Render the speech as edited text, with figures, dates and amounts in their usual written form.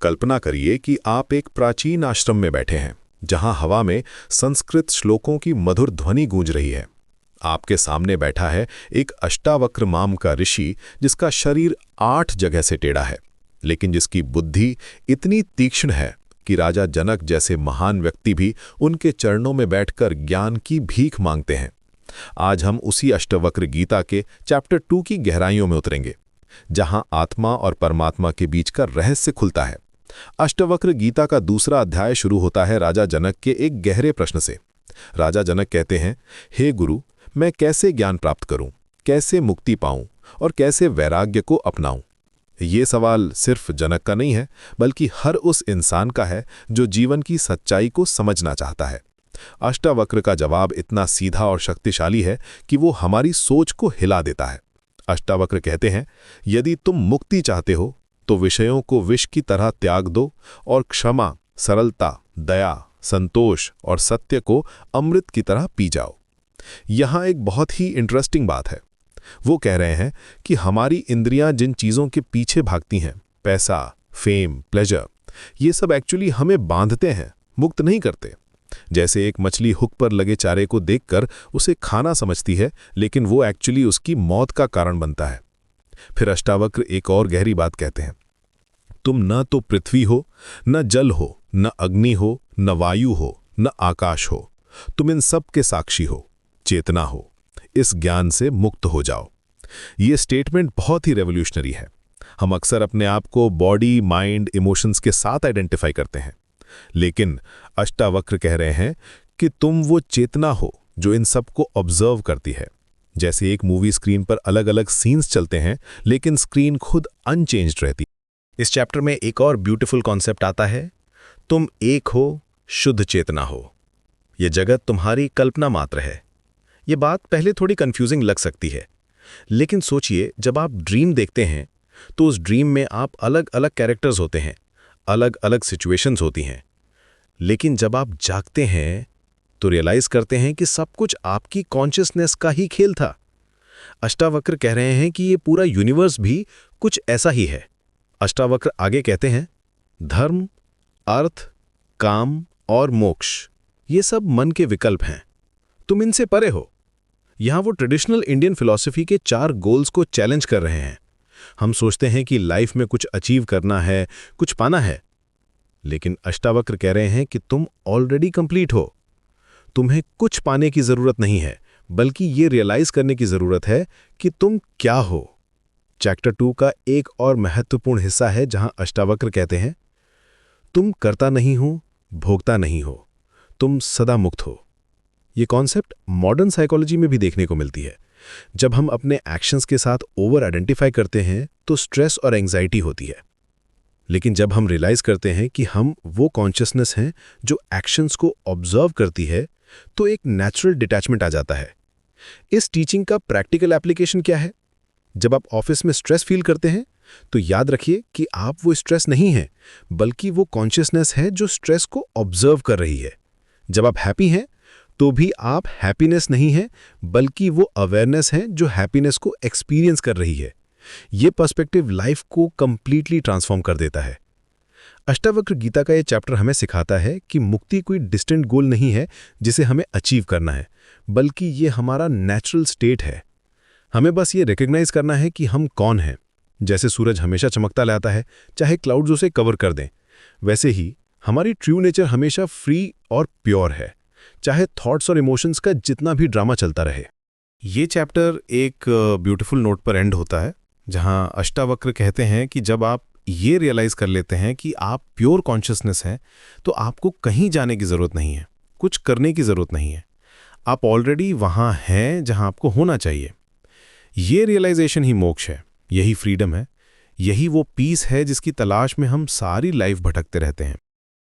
कल्पना करिए कि आप एक प्राचीन आश्रम में बैठे हैं, जहां हवा में संस्कृत श्लोकों की मधुर ध्वनि गूंज रही है। आपके सामने बैठा है एक अष्टावक्र नाम का ऋषि, जिसका शरीर 8 जगह से टेढ़ा है, लेकिन जिसकी बुद्धि इतनी तीक्ष्ण है कि राजा जनक जैसे महान व्यक्ति भी उनके चरणों में बैठकर ज्ञान की भीख मांगते हैं। आज हम उसी अष्टवक्र गीता के चैप्टर 2 की गहराइयों में उतरेंगे, जहां आत्मा और परमात्मा के बीच का रहस्य खुलता है। अष्टवक्र गीता का दूसरा अध्याय शुरू होता है राजा जनक के एक गहरे प्रश्न से। राजा जनक कहते हैं, हे गुरु, मैं कैसे ज्ञान प्राप्त करूं, कैसे मुक्ति पाऊं और कैसे वैराग्य को अपनाऊं? ये सवाल सिर्फ जनक का नहीं है, बल्कि हर उस इंसान का है जो जीवन की सच्चाई को समझना चाहता है। अष्टावक्र का जवाब इतना सीधा और शक्तिशाली है कि वो हमारी सोच को हिला देता है। अष्टावक्र कहते हैं, यदि तुम मुक्ति चाहते हो तो विषयों को विष की तरह त्याग दो और क्षमा, सरलता, दया, संतोष और सत्य को अमृत की तरह पी जाओ। यहाँ एक बहुत ही इंटरेस्टिंग बात है। वो कह रहे हैं कि हमारी इंद्रियां जिन चीज़ों के पीछे भागती हैं, पैसा, फेम, प्लेजर, ये सब एक्चुअली हमें बांधते हैं, मुक्त नहीं करते। जैसे एक मछली हुक पर लगे चारे को देखकर उसे खाना समझती है, लेकिन वो एक्चुअली उसकी मौत का कारण बनता है। फिर अष्टावक्र एक और गहरी बात कहते हैं, तुम न तो पृथ्वी हो, न जल हो, न अग्नि हो, न वायु हो, न आकाश हो, तुम इन सब के साक्षी हो, चेतना हो। इस ज्ञान से मुक्त हो जाओ। ये स्टेटमेंट बहुत ही रेवोल्यूशनरी है। हम अक्सर अपने आप को बॉडी, माइंड, इमोशंस के साथ आइडेंटिफाई करते हैं, लेकिन अष्टावक्र कह रहे हैं कि तुम वो चेतना हो जो इन सब को ऑब्जर्व करती है। जैसे एक मूवी स्क्रीन पर अलग अलग सीन्स चलते हैं, लेकिन स्क्रीन खुद अनचेंज्ड रहती है। इस चैप्टर में एक और ब्यूटीफुल कॉन्सेप्ट आता है, तुम एक हो, शुद्ध चेतना हो। ये जगत तुम्हारी कल्पना मात्र है। ये बात पहले थोड़ी कंफ्यूजिंग लग सकती है, लेकिन सोचिए, जब आप ड्रीम देखते हैं तो उस ड्रीम में आप अलग अलग कैरेक्टर्स होते हैं, अलग अलग सिचुएशंस होती हैं। लेकिन जब आप जागते हैं तो रियलाइज करते हैं कि सब कुछ आपकी कॉन्शियसनेस का ही खेल था। अष्टावक्र कह रहे हैं कि ये पूरा यूनिवर्स भी कुछ ऐसा ही है। अष्टावक्र आगे कहते हैं, धर्म, अर्थ, काम और मोक्ष, ये सब मन के विकल्प हैं, तुम इनसे परे हो। यहां वो ट्रेडिशनल इंडियन फिलॉसफी के 4 गोल्स को चैलेंज कर रहे हैं। हम सोचते हैं कि लाइफ में कुछ अचीव करना है, कुछ पाना है, लेकिन अष्टावक्र कह रहे हैं कि तुम ऑलरेडी कंप्लीट हो। तुम्हें कुछ पाने की जरूरत नहीं है, बल्कि ये रियलाइज करने की जरूरत है कि तुम क्या हो। चैप्टर 2 का एक और महत्वपूर्ण हिस्सा है जहां अष्टावक्र कहते हैं, तुम करता नहीं हो, भोगता नहीं हो, तुम सदा मुक्त हो। ये कॉन्सेप्ट मॉडर्न साइकोलॉजी में भी देखने को मिलती है। जब हम अपने एक्शंस के साथ ओवर आइडेंटिफाई करते हैं तो स्ट्रेस और एंग्जाइटी होती है, लेकिन जब हम रियलाइज करते हैं कि हम वो कॉन्शियसनेस हैं जो एक्शंस को ऑब्जर्व करती है, तो एक नेचुरल डिटैचमेंट आ जाता है। इस टीचिंग का प्रैक्टिकल एप्लीकेशन क्या है? जब आप ऑफिस में स्ट्रेस फील करते हैं तो याद रखिए कि आप वो स्ट्रेस नहीं हैं, बल्कि वो कॉन्शियसनेस है जो स्ट्रेस को ऑब्जर्व कर रही है। जब आप हैप्पी हैं तो भी आप हैप्पीनेस नहीं है, बल्कि वो अवेयरनेस है जो हैप्पीनेस को एक्सपीरियंस कर रही है। ये पर्सपेक्टिव लाइफ को कंप्लीटली ट्रांसफॉर्म कर देता है। अष्टावक्र गीता का ये चैप्टर हमें सिखाता है कि मुक्ति कोई डिस्टेंट गोल नहीं है जिसे हमें अचीव करना है, बल्कि ये हमारा नेचुरल स्टेट है। हमें बस ये रिकग्नाइज करना है कि हम कौन हैं। जैसे सूरज हमेशा चमकता रहता है, चाहे क्लाउड्स उसे कवर कर दें, वैसे ही हमारी ट्रू नेचर हमेशा फ्री और प्योर है, चाहे थॉट्स और इमोशंस का जितना भी ड्रामा चलता रहे। ये चैप्टर एक ब्यूटीफुल नोट पर एंड होता है, जहां अष्टावक्र कहते हैं कि जब आप ये रियलाइज कर लेते हैं कि आप प्योर कॉन्शियसनेस हैं, तो आपको कहीं जाने की ज़रूरत नहीं है, कुछ करने की ज़रूरत नहीं है। आप ऑलरेडी वहाँ हैं जहाँ आपको होना चाहिए। ये रियलाइजेशन ही मोक्ष है, यही फ्रीडम है, यही वो पीस है जिसकी तलाश में हम सारी लाइफ भटकते रहते हैं।